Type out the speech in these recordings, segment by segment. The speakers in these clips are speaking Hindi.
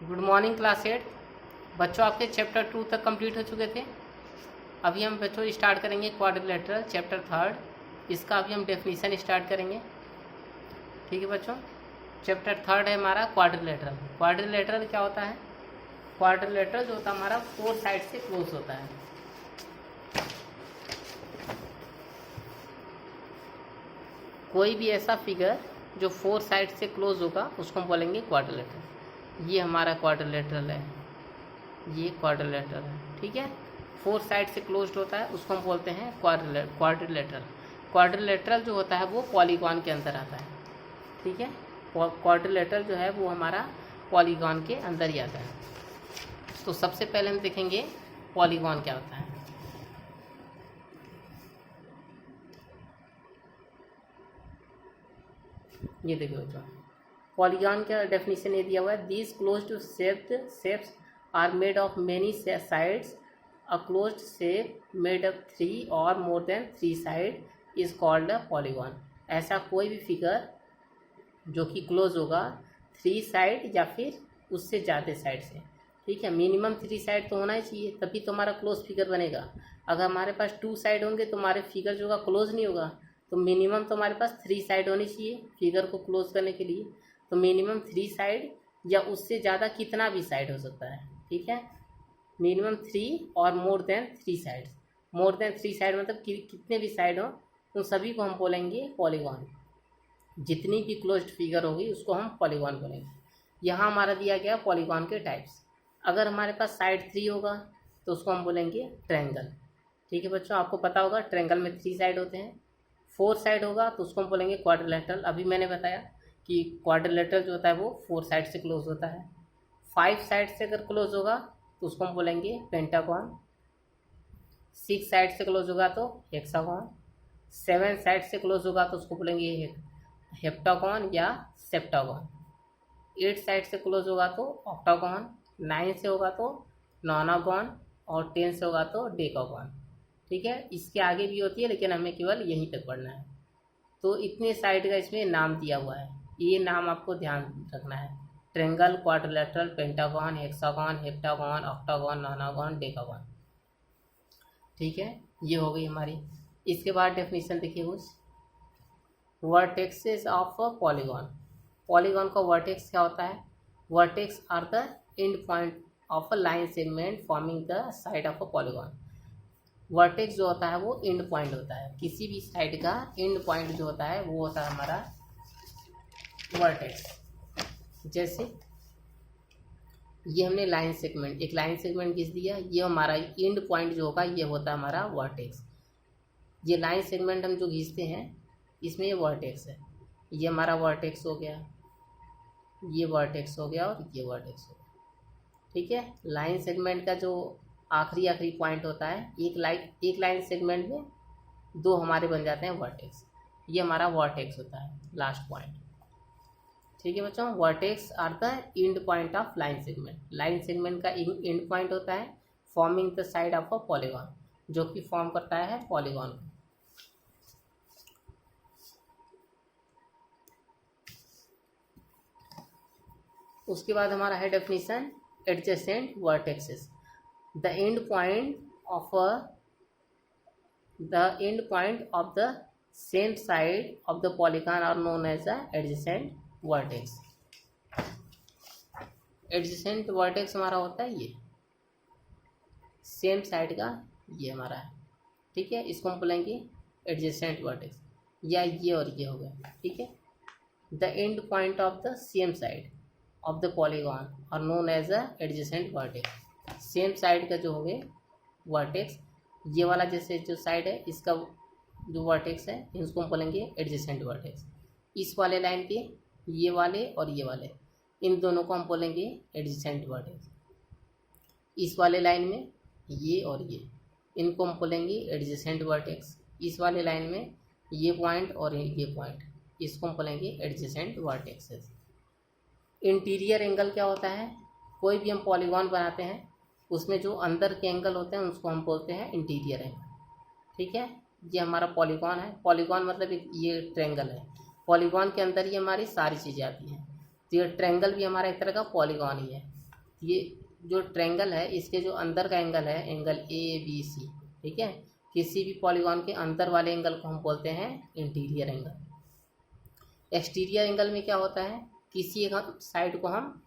गुड मॉर्निंग क्लास 8 बच्चों। आपके चैप्टर 2 तक कंप्लीट हो चुके थे। अभी हम बच्चों स्टार्ट करेंगे क्वाड्रिलेटरल चैप्टर 3। इसका अभी हम डेफिनेशन स्टार्ट करेंगे। ठीक है बच्चों, चैप्टर 3 है हमारा क्वाड्रिलेटरल। क्वाड्रिलेटरल क्या होता है? क्वाड्रिलेटरल जो होता है हमारा 4 साइड से क्लोज होता है। कोई भी ऐसा फिगर जो 4 साइड से क्लोज होगा उसको हम बोलेंगे क्वाड्रिलेटरल। ये हमारा क्वाड्रिलेटरल है, ये क्वाड्रिलेटरल है। ठीक है, 4 साइड से क्लोज्ड होता है, उसको हम बोलते हैं क्वाड्रिलेटरल। क्वाड्रिलेटरल जो होता है वो पॉलीगॉन के अंदर आता है। ठीक है, क्वाड्रिलेटरल जो है वो हमारा पॉलीगॉन के अंदर ही आता है। तो सबसे पहले हम देखेंगे पॉलीगॉन क्या होता है। ये देखिए बच्चों, पॉलीगॉन का डेफिनेशन ये दिया हुआ है, these closed shapes are made of many sides. A closed shape made of 3 और more than 3 side is called a polygon. ऐसा कोई भी फिगर जो कि क्लोज होगा 3 साइड या फिर उससे ज़्यादा साइड से। ठीक है, मिनिमम 3 साइड तो होना ही चाहिए, तभी तो हमारा क्लोज फिगर बनेगा। अगर हमारे पास 2 साइड होंगे तो हमारे फिगर जो होगा क्लोज नहीं होगा। तो मिनिमम तो हमारे पास 3 साइड होनी चाहिए फिगर को क्लोज करने के लिए। तो मिनिमम 3 साइड या उससे ज़्यादा कितना भी साइड हो सकता है। ठीक है, मिनिमम 3 और मोर देन 3 साइड। मोर देन 3 साइड मतलब कितने भी साइड हो उन सभी को हम बोलेंगे पॉलीगॉन। जितनी भी क्लोज्ड फिगर होगी उसको हम पॉलीगॉन बोलेंगे। यहाँ हमारा दिया गया पॉलीगॉन के टाइप्स। अगर हमारे पास साइड 3 होगा तो उसको हम बोलेंगे ट्रायंगल। ठीक है बच्चों, आपको पता होगा ट्रायंगल में 3 साइड होते हैं। 4 साइड होगा तो उसको हम बोलेंगे क्वाड्रिलेटरल। अभी मैंने बताया कि क्वाड्रिलेटरल जो होता है वो 4 साइड से क्लोज होता है। 5 साइड से अगर क्लोज होगा तो उसको हम बोलेंगे पेंटागॉन। 6 साइड से क्लोज होगा तो हेक्सागॉन। 7 साइड से क्लोज होगा तो उसको बोलेंगे हेप्टागॉन या सेप्टागॉन। 8 साइड से क्लोज होगा तो ऑक्टागॉन। 9 से होगा तो नॉनागॉन और 10 से होगा तो डेकागॉन। ठीक है, इसके आगे भी होती है लेकिन हमें केवल यहीं तक पढ़ना है। तो इतने साइड का इसमें नाम दिया हुआ है, ये नाम आपको ध्यान रखना है। Triangle, quadrilateral, pentagon, hexagon, heptagon, octagon, nonagon, decagon. ठीक है, ये हो गई हमारी। इसके बाद डेफिनेशन देखिए कुछ। Vertexes of a polygon. Polygon का वर्टेक्स क्या होता है? Vertex are the end point of a line segment forming the side of a polygon. Vertex जो होता है वो एंड पॉइंट होता है, किसी भी साइड का एंड पॉइंट जो होता है वो होता है हमारा वर्टेक्स। जैसे ये हमने लाइन सेगमेंट, एक लाइन सेगमेंट खींच दिया, ये हमारा एंड पॉइंट जो होगा ये होता है हमारा वर्टेक्स। ये लाइन सेगमेंट हम जो खींचते हैं इसमें ये वर्टेक्स है। ये हमारा वर्टेक्स हो गया, ये वर्टेक्स हो गया और ये वर्टेक्स हो गया। ठीक है, लाइन सेगमेंट का जो आखिरी पॉइंट होता है, एक लाइन सेगमेंट में 2 हमारे बन जाते हैं वर्टेक्स। ये हमारा वर्टेक्स होता है, लास्ट पॉइंट। ठीक है बच्चों, vertex are the end point of line segment. Line segment का एंड पॉइंट होता है forming the side of a polygon, जो कि फॉर्म करता है पॉलीगॉन को। उसके बाद हमारा है definition adjacent vertexes. The end point of the same side of the polygon are known as the adjacent vertex. Adjacent vertex हमारा होता है ये सेम साइड का, ये हमारा है। ठीक है, इसको हम बोलेंगे adjacent vertex, या ये और ये हो गया। ठीक है, the end point of the same side of the polygon are known as the adjacent vertex. Same side का जो हो गए वर्टेक्स, ये वाला जैसे जो साइड है इसका जो वर्टेक्स है इसको हम बोलेंगे एडजेसेंट वर्टेक्स। इस वाले लाइन के ये वाले और ये वाले, इन दोनों को हम बोलेंगे एडजेसेंट वर्टेक्स। इस वाले लाइन में ये और ये, इनको हम बोलेंगे एडजेसेंट वर्टेक्स। इस वाले लाइन में ये पॉइंट और ये पॉइंट, इसको हम बोलेंगे एडजेसेंट वर्टेक्सेस। इंटीरियर एंगल क्या होता है? कोई भी हम पॉलीगॉन बनाते हैं उसमें जो अंदर के एंगल होते हैं उसको हम बोलते हैं इंटीरियर एंगल। ठीक है, ये हमारा पॉलीगॉन है। पॉलीगॉन मतलब ये ट्रायंगल है, पॉलीगॉन के अंदर ही हमारी सारी चीज़ें आती हैं। तो ये ट्रायंगल भी हमारा एक तरह का पॉलीगॉन ही है। ये जो ट्रायंगल है इसके जो अंदर का एंगल है, एंगल ABC, ठीक है, किसी भी पॉलीगॉन के अंदर वाले एंगल को हम बोलते हैं इंटीरियर एंगल। एक्सटीरियर एंगल में क्या होता है, किसी एक साइड को हम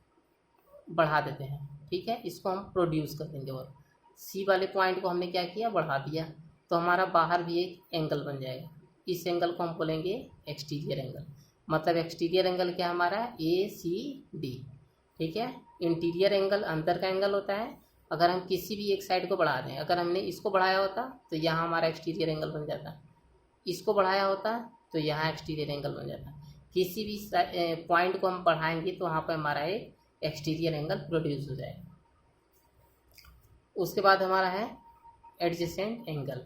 बढ़ा देते हैं, ठीक है, इसको हम प्रोड्यूस कर देंगे, और सी वाले पॉइंट को हमने क्या किया, बढ़ा दिया, तो हमारा बाहर भी एक एंगल बन जाएगा। इस एंगल को हम बोलेंगे एक्सटीरियर एंगल। मतलब एक्सटीरियर एंगल क्या हमारा, ACD, ठीक है। इंटीरियर एंगल अंदर का एंगल होता है। अगर हम किसी भी एक साइड को बढ़ा दें, अगर हमने इसको बढ़ाया होता तो यहाँ हमारा एक्सटीरियर एंगल बन जाता, इसको बढ़ाया होता तो यहाँ एक्सटीरियर एंगल बन जाता। किसी भी पॉइंट को हम बढ़ाएंगे तो वहाँ पर हमारा एक एक्सटीरियर एंगल प्रोड्यूस हो जाएगा। उसके बाद हमारा है adjacent angle.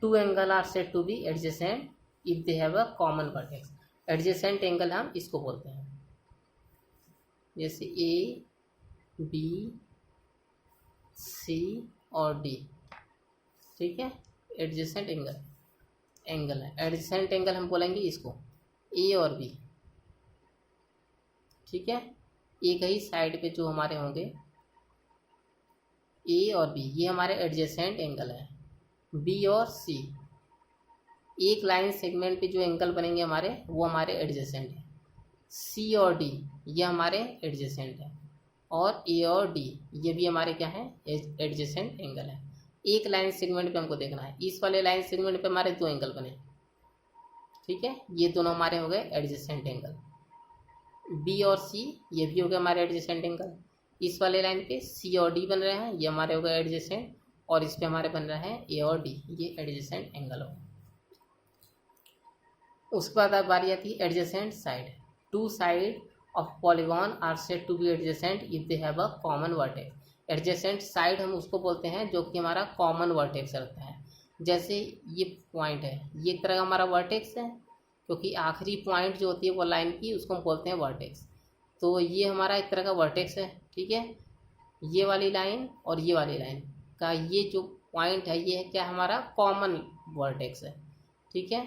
Two angle are said to be adjacent if they have a common vertex. Adjacent angle हम इसको बोलते हैं, जैसे AB, C और D, ठीक है, एडजेसेंट एंगल है। एडजेसेंट एंगल हम बोलेंगे इसको A और B, ठीक है, एक ही साइड पे जो हमारे होंगे A और B, ये हमारे एडजेसेंट एंगल है। B और C, एक लाइन सेगमेंट पे जो एंगल बनेंगे हमारे, वो हमारे एडजेसेंट है। C और D ये हमारे एडजेसेंट है, और A और D ये भी हमारे क्या है, एडजेसेंट एंगल है। एक लाइन सेगमेंट पे हमको देखना है, इस वाले लाइन सेगमेंट पे हमारे दो एंगल बने, ठीक है, ये दोनों हमारे हो गए एडजेसेंट एंगल। B और C ये भी हो गए हमारे एडजेसेंट एंगल। इस वाले लाइन पे C और D बन रहे हैं, ये हमारे हो गए एडजेसेंट, और इस पे हमारे बन रहा है A और D, ये एडजेसेंट एंगल हो। उसके बाद अब बारी आती है adjacent side. Two side of polygon are said to be adjacent if they have a common vertex. Adjacent side हम उसको बोलते हैं जो कि हमारा कॉमन वर्टेक्स रखता है। जैसे ये पॉइंट है, ये एक तरह का हमारा वर्टेक्स है, क्योंकि आखिरी पॉइंट जो होती है वो लाइन की, उसको हम बोलते हैं वर्टेक्स। तो ये हमारा एक तरह का वर्टेक्स है, ठीक है। ये वाली लाइन और ये वाली लाइन का ये जो पॉइंट है, ये है क्या, हमारा कॉमन वर्टेक्स है, ठीक है।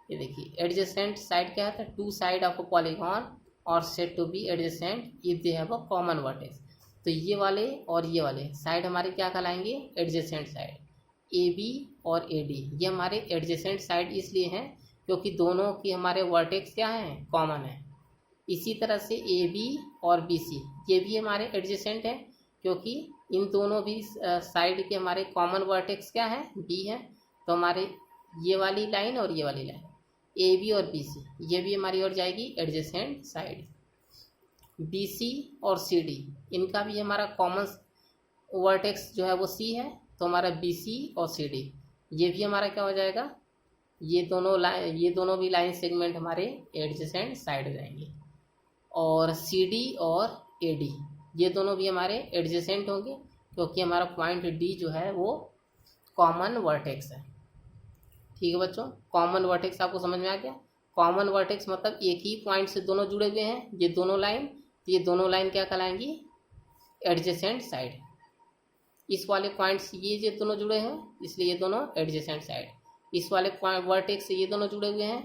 ये देखिए एडजेसेंट साइड क्या है, two side of a polygon और said to be adjacent if they have a common vertex. तो ये वाले और ये वाले साइड हमारे क्या कहलाएंगे, एडजेसेंट साइड। AB और AD ये हमारे एडजेसेंट साइड इसलिए हैं क्योंकि दोनों की हमारे वर्टेक्स क्या हैं, कॉमन है। इसी तरह से AB और BC ये भी हमारे एडजेसेंट है, क्योंकि इन दोनों भी साइड के हमारे कॉमन वर्टेक्स क्या है, B है। तो हमारे ये वाली लाइन और ये वाली लाइन AB और BC ये भी हमारी ओर जाएगी एडजेसेंट साइड। BC और CD इनका भी हमारा कॉमन वर्टेक्स जो है वो C है, तो हमारा BC और CD ये भी हमारा क्या हो जाएगा, ये दोनों भी लाइन सेगमेंट हमारे एडजेसेंट साइड हो जाएंगे। और CD और AD ये दोनों भी हमारे एडजेसेंट होंगे, क्योंकि हमारा पॉइंट D जो है वो कॉमन वर्टेक्स है, ठीक है बच्चों। कॉमन वर्टेक्स आपको समझ में आ गया। कॉमन वर्टेक्स मतलब एक ही पॉइंट से दोनों जुड़े हुए हैं, ये दोनों लाइन, तो ये दोनों लाइन क्या कहलाएंगी, एडजेसेंट साइड। इस वाले पॉइंट से ये दोनों जुड़े हैं, इसलिए ये दोनों एडजेसेंट साइड। इस वाले पॉइंट वर्टेक्स से ये दोनों जुड़े हुए हैं,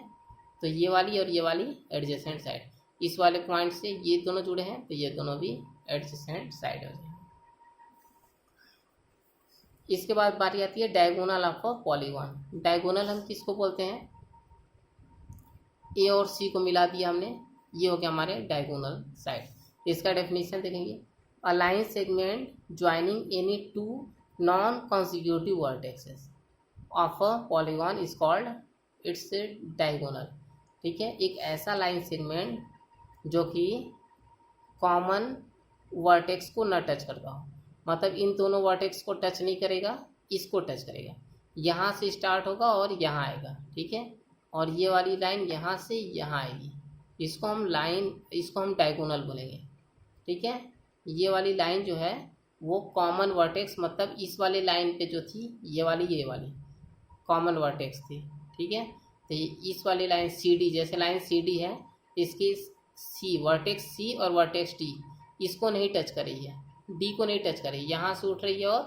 तो ये वाली और ये वाली एडजेसेंट साइड। इस वाले पॉइंट से ये दोनों जुड़े हैं, तो ये दोनों भी एडजेसेंट साइड हो जाएंगे। इसके बाद बारी आती है diagonal of a polygon. Diagonal हम किसको बोलते हैं, A और C को मिला दिया हमने, ये हो गया हमारे डायगोनल साइड। इसका डेफिनेशन देखेंगे, अ line segment joining any two non consecutive vertexes of a polygon is called its diagonal, ठीक है। एक ऐसा लाइन सेगमेंट जो कि कॉमन वर्टेक्स को न टच करता हो, मतलब इन दोनों वर्टेक्स को टच नहीं करेगा, इसको टच करेगा, यहाँ से स्टार्ट होगा और यहाँ आएगा, ठीक है, और ये वाली लाइन यहाँ से यहाँ आएगी, इसको हम डायगोनल बोलेंगे, ठीक है। ये वाली लाइन जो है वो कॉमन वर्टेक्स, मतलब इस वाली लाइन पे जो थी ये वाली कॉमन वर्टेक्स थी, ठीक है। तो इस वाली लाइन CD, जैसे लाइन CD है, इसकी वर्टेक्स C और वर्टेक्स D इसको नहीं टच कर रही है, D को नहीं टच कर रही है, यहाँ से उठ रही है और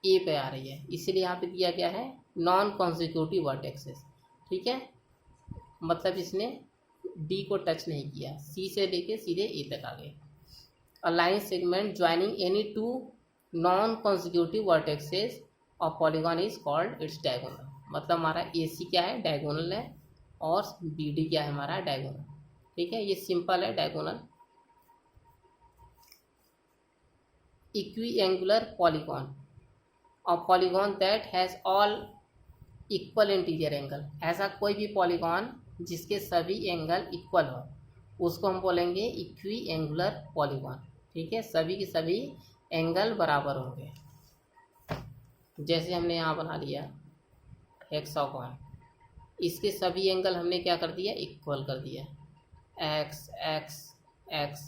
A पे आ रही है, इसलिए यहाँ पे दिया गया है नॉन कॉन्सिक्यूटिव वर्टेक्सेस, ठीक है। मतलब इसने D को टच नहीं किया, C से लेके सीधे A तक आ गए। अ line segment joining any two non consecutive vertexes of polygon is called its diagonal. मतलब हमारा ए सी क्या है, डायगोनल है, और बी डी क्या है, हमारा डायगोनल। ठीक है, ये सिंपल है डायगोनल। इक्वी एंगुलर पॉलीगॉन और polygon that has all equal interior angle. ऐसा कोई भी पॉलीगॉन जिसके सभी एंगल इक्वल हो उसको हम बोलेंगे इक्वी एंगुलर पॉलीगॉन। ठीक है, सभी के सभी एंगल बराबर होंगे। जैसे हमने यहाँ बना लिया हेक्सागोन, इसके सभी एंगल हमने क्या कर दिया, इक्वल कर दिया। एक्स एक्स एक्स,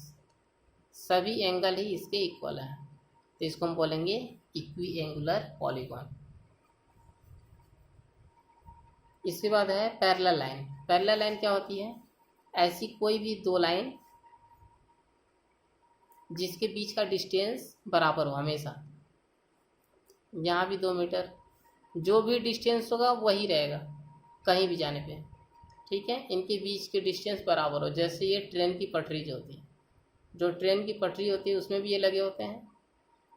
सभी एंगल ही इसके इक्वल हैं, तो इसको हम बोलेंगे इक्वी एंगुलर पॉलीगॉन। इसके बाद है पैरेलल लाइन। पैरेलल लाइन क्या होती है, ऐसी कोई भी दो लाइन जिसके बीच का डिस्टेंस बराबर हो हमेशा। यहाँ भी 2 मीटर, जो भी डिस्टेंस होगा वही रहेगा कहीं भी जाने पे। ठीक है, इनके बीच के डिस्टेंस बराबर हो। जैसे ये ट्रेन की पटरी जो होती है, जो ट्रेन की पटरी होती है उसमें भी ये लगे होते हैं,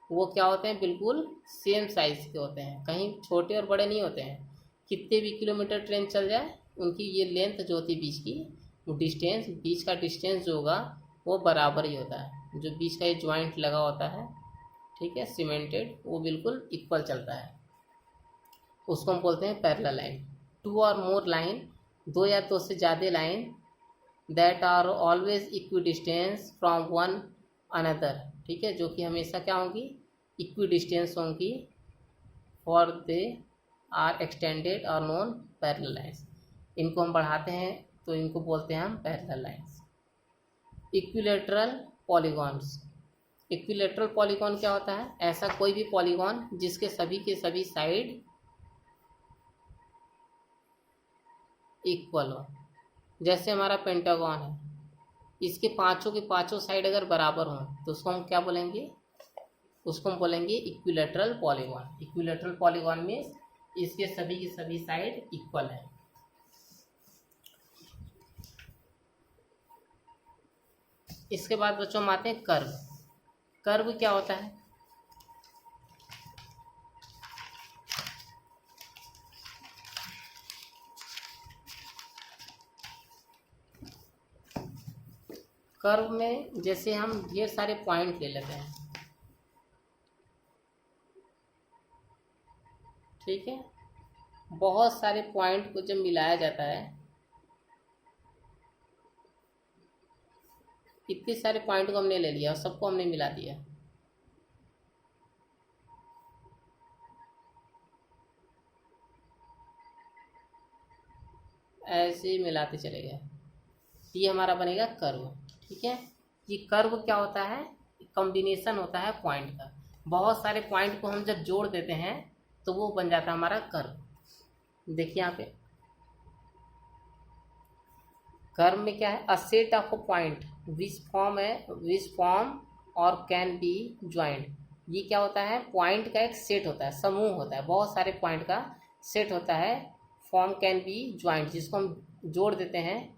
वो क्या होते हैं, बिल्कुल सेम साइज़ के होते हैं, कहीं छोटे और बड़े नहीं होते हैं। कितने भी किलोमीटर ट्रेन चल जाए उनकी ये लेंथ जो होती है बीच की, वो डिस्टेंस, बीच का डिस्टेंस जो होगा वो बराबर ही होता है। जो बीच का ये जॉइंट लगा होता है, ठीक है, सीमेंटेड, वो बिल्कुल इक्वल चलता है, उसको हम बोलते हैं पैरेलल लाइन। 2 और मोर लाइन, 2 या 2 से ज़्यादा line that are always equidistant from one another. ठीक है, जो कि हमेशा क्या होंगी, इक्वी डिस्टेंस होंगी, फॉर दे आर एक्सटेंडेड और नॉन पैरेलल लाइन्स। इनको हम बढ़ाते हैं तो इनको बोलते हैं हम parallel lines. Equilateral polygons. Equilateral polygon क्या होता है, ऐसा कोई भी पॉलीगॉन जिसके सभी के सभी साइड इक्वल हो। जैसे हमारा पेंटागन है, इसके पांचों के पांचों साइड अगर बराबर हों तो उसको हम क्या बोलेंगे, उसको हम बोलेंगे इक्विलेटरल पॉलीगॉन। इक्विलेटरल पॉलीगॉन में इसके सभी की सभी साइड इक्वल है। इसके बाद बच्चों हम आते हैं कर्व। कर्व क्या होता है, कर्व में जैसे हम ढेर सारे पॉइंट ले लेते हैं, ठीक है, बहुत सारे पॉइंट को जब मिलाया जाता है, इतने सारे पॉइंट को हमने ले लिया और सबको हमने मिला दिया, ऐसे मिलाते चले गए, ये हमारा बनेगा कर्व। ठीक है, ये कर्व क्या होता है, कॉम्बिनेशन होता है पॉइंट का। बहुत सारे पॉइंट को हम जब जोड़ देते हैं तो वो बन जाता है हमारा कर्व। देखिए यहाँ पे कर्व में क्या है, a set of a point which form और कैन बी ज्वाइंट। ये क्या होता है, पॉइंट का एक सेट होता है, समूह होता है, बहुत सारे पॉइंट का सेट होता है। फॉर्म कैन बी ज्वाइंट, जिसको हम जोड़ देते हैं,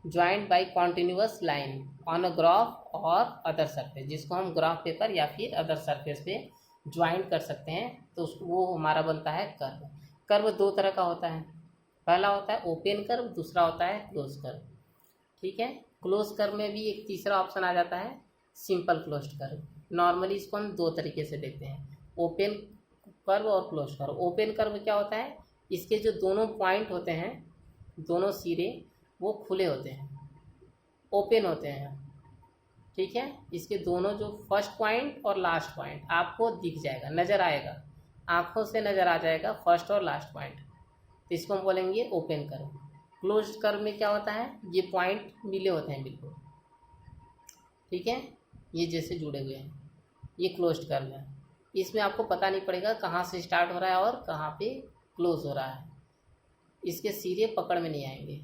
joint by continuous line on a graph और अदर सरफेस, जिसको हम ग्राफ पेपर या फिर अदर सरफेस पे ज्वाइंट कर सकते हैं, तो वो हमारा बनता है कर्व। कर्व 2 तरह का होता है, पहला होता है ओपन कर्व, दूसरा होता है क्लोज कर्व। ठीक है, क्लोज कर्व में भी एक तीसरा ऑप्शन आ जाता है, सिंपल क्लोज्ड कर्व। नॉर्मली इसको हम 2 तरीके से देखते हैं, ओपन कर्व और क्लोज कर्व। ओपन कर्व क्या होता है, इसके जो दोनों पॉइंट होते हैं, दोनों सिरे वो खुले होते हैं, ओपन होते हैं। ठीक है, इसके दोनों जो फर्स्ट पॉइंट और लास्ट पॉइंट आपको दिख जाएगा, नज़र आएगा, आँखों से नज़र आ जाएगा फर्स्ट और लास्ट पॉइंट, तो इसको हम बोलेंगे ओपन कर्व। क्लोज्ड कर्व में क्या होता है, ये पॉइंट मिले होते हैं बिल्कुल, ठीक है, ये जैसे जुड़े हुए हैं, ये क्लोज्ड कर्व है। इसमें आपको पता नहीं पड़ेगा कहाँ से स्टार्ट हो रहा है और कहाँ पे क्लोज हो रहा है, इसके सिरे पकड़ में नहीं आएंगे।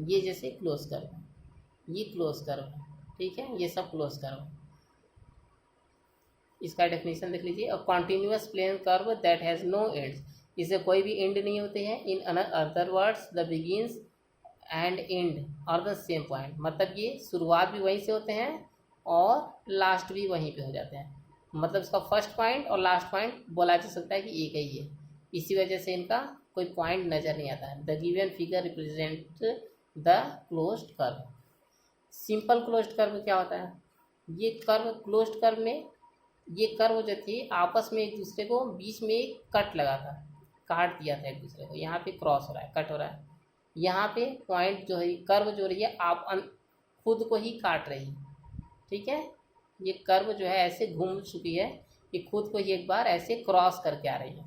ये जैसे क्लोज कर्व है, ये क्लोज कर्व है, ठीक है, ये सब क्लोज कर्व। इसका डेफिनेशन देख लीजिए, a continuous plane curve that has no ends, इसे कोई भी एंड नहीं होते हैं। In other words the begins and end और द सेम पॉइंट, मतलब ये शुरुआत भी वहीं से होते हैं और लास्ट भी वहीं पे हो जाते हैं, मतलब इसका फर्स्ट पॉइंट और लास्ट पॉइंट बोला जा सकता है कि एक ही है, इसी वजह से इनका कोई पॉइंट नज़र नहीं आता है। The given figure represent the closed curve. Simple closed curve क्या होता है? ये कर्व क्लोज्ड कर्व में ये कर्व जो थी आपस में एक दूसरे को बीच में एक कट लगा था, काट दिया था एक दूसरे को, यहाँ पे क्रॉस हो रहा है, कट हो रहा है, यहाँ पे पॉइंट जो है कर्व जो रही है आप खुद को ही काट रही है, ठीक है। ये कर्व जो है ऐसे घूम चुकी है कि खुद को ही एक बार ऐसे क्रॉस करके आ रही है।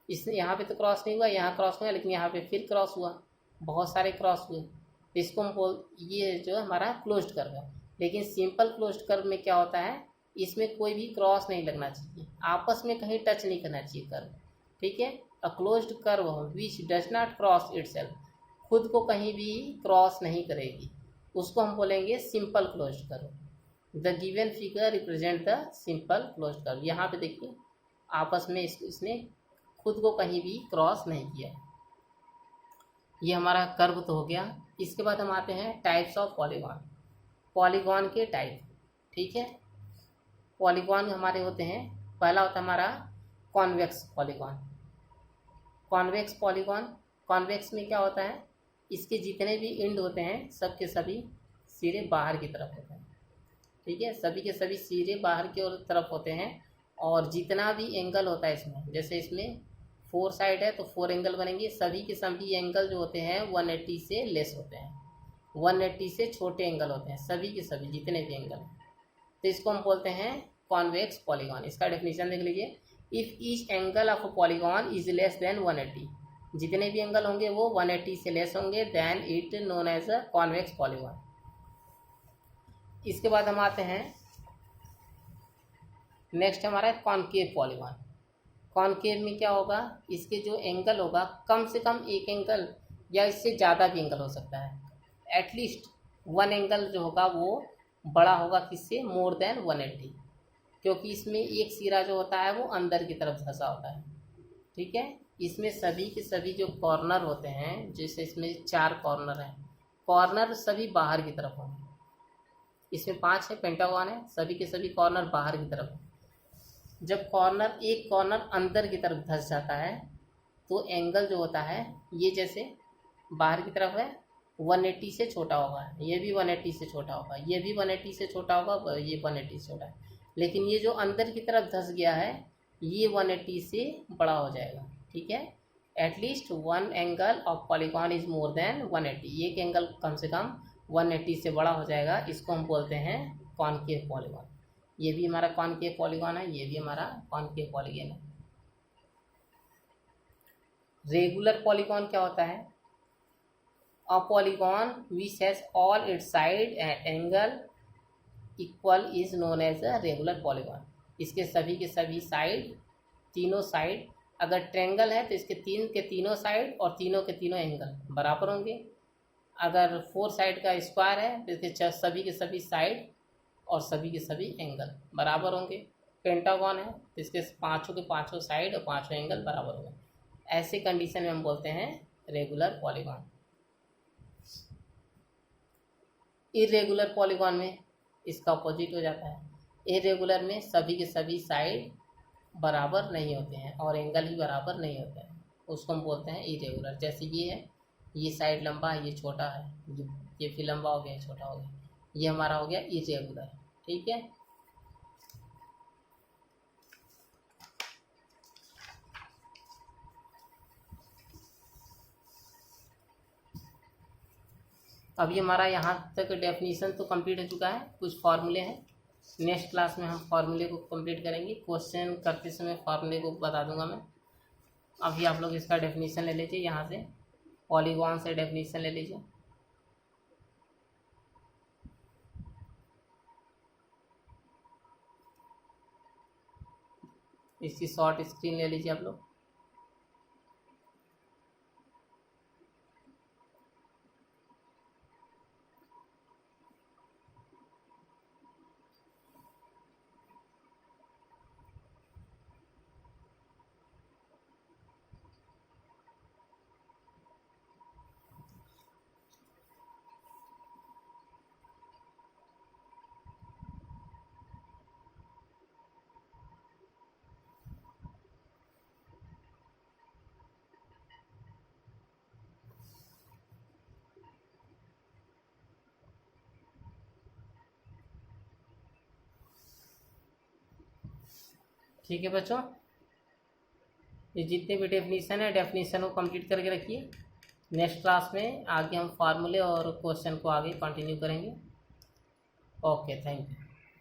इसने यहाँ पे तो क्रॉस नहीं हुआ, यहाँ क्रॉस हुआ, लेकिन यहाँ पे फिर क्रॉस हुआ, बहुत सारे क्रॉस हुए, तो इसको हम ये जो हमारा क्लोज्ड कर्व है। लेकिन सिंपल क्लोज्ड कर्व में क्या होता है, इसमें कोई भी क्रॉस नहीं लगना चाहिए, आपस में कहीं टच नहीं करना चाहिए कर्व, ठीक है। A closed curve which does not cross itself, खुद को कहीं भी क्रॉस नहीं करेगी, उसको हम बोलेंगे simple closed curve. The given figure represent the simple closed curve. यहाँ पे देखिए आपस में इसने खुद को कहीं भी क्रॉस नहीं किया। ये हमारा कर्व तो हो गया। इसके बाद हम आते हैं टाइप्स ऑफ पॉलीगॉन। पॉलीगॉन के टाइप, ठीक है। पॉलीगॉन हमारे होते हैं, पहला होता है हमारा convex polygon. Convex polygon, convex में क्या होता है, इसके जितने भी एंड होते हैं सब के सभी सिरे बाहर की तरफ होते हैं, ठीक है, सभी के सभी सिरे बाहर की ओर तरफ होते हैं। और जितना भी एंगल होता है इसमें, जैसे इसमें 4 साइड है तो 4 एंगल बनेंगे, सभी के सभी एंगल जो होते हैं 180 से लेस होते हैं, 180 से छोटे एंगल होते हैं, सभी के सभी जितने भी एंगल हैं, तो इसको हम बोलते हैं कॉन्वेक्स पॉलीगॉन। इसका डेफिनेशन देख लीजिए, if each angle of a polygon is less than 180, जितने भी एंगल होंगे वो 180 से लेस होंगे, then it known as a convex polygon. इसके बाद हम आते हैं नेक्स्ट हमारा कॉनकेव पॉलीगॉन। कॉनकेव में क्या होगा, इसके जो एंगल होगा कम से कम एक एंगल या इससे ज़्यादा भी एंगल हो सकता है, एटलीस्ट 1 एंगल जो होगा वो बड़ा होगा किससे, मोर देन 180, क्योंकि इसमें एक सिरा जो होता है वो अंदर की तरफ धंसा होता है, ठीक है। इसमें सभी के सभी जो कॉर्नर होते हैं, जैसे इसमें 4 कॉर्नर हैं, कॉर्नर सभी बाहर की तरफ होंगे, इसमें 5 है, पेंटागॉन है, सभी के सभी कॉर्नर बाहर की तरफ। जब कॉर्नर एक कॉर्नर अंदर की तरफ धंस जाता है तो एंगल जो होता है ये जैसे बाहर की तरफ है 180 से छोटा होगा, ये भी 180 से छोटा होगा, ये भी 180 से छोटा होगा, ये 180 से छोटा है, लेकिन ये जो अंदर की तरफ धंस गया है ये 180 से बड़ा हो जाएगा, ठीक है। At least 1 angle of polygon is more than 180, एक एंगल कम से कम 180 से बड़ा हो जाएगा, इसको हम बोलते हैं कॉनकेव पॉलीगॉन। ये भी हमारा कॉनकेव पॉलीगॉन है, ये भी हमारा कॉनकेव पॉलीगॉन है। रेगुलर पॉलीगॉन क्या होता है, a polygon which has all its side at angle equal is known as a regular polygon. इसके सभी के सभी साइड, तीनों साइड, अगर ट्रेंगल है तो इसके तीनों साइड और तीनों के तीनों एंगल बराबर होंगे। अगर 4 साइड का स्क्वायर है तो इसके सभी के सभी साइड और सभी के सभी एंगल बराबर होंगे। पेंटागॉन है तो इसके पाँचों के पाँचों साइड और पाँचों एंगल बराबर होंगे। ऐसे कंडीशन में हम बोलते हैं रेगुलर पॉलीगॉन। इरेगुलर पॉलीगॉन में इसका अपोजिट हो जाता है। इरेगुलर में सभी के सभी साइड बराबर नहीं होते हैं और एंगल भी बराबर नहीं होते हैं, उसको हम बोलते हैं इरेगुलर। जैसे ये है, ये साइड लंबा है, ये छोटा है, ये फिर लंबा हो गया, छोटा हो गया, ये हमारा हो गया इरेगुलर, ठीक है। अभी हमारा यहाँ तक डेफिनेशन तो कंप्लीट हो चुका है, कुछ फार्मूले हैं, नेक्स्ट क्लास में हम फार्मूले को कंप्लीट करेंगे। क्वेश्चन करते समय फार्मूले को बता दूंगा मैं। अभी आप लोग इसका डेफिनेशन ले लीजिए, यहाँ से पॉलीगॉन से डेफिनेशन ले लीजिए। इसकी शॉर्ट स्क्रीन ले लीजिए आप लोग। ठीक है बच्चों, ये जितने भी डेफिनीशन है डेफिनीशन को कंप्लीट करके रखिए। नेक्स्ट क्लास में आगे हम फार्मूले और क्वेश्चन को आगे कंटिन्यू करेंगे। Okay, thank you.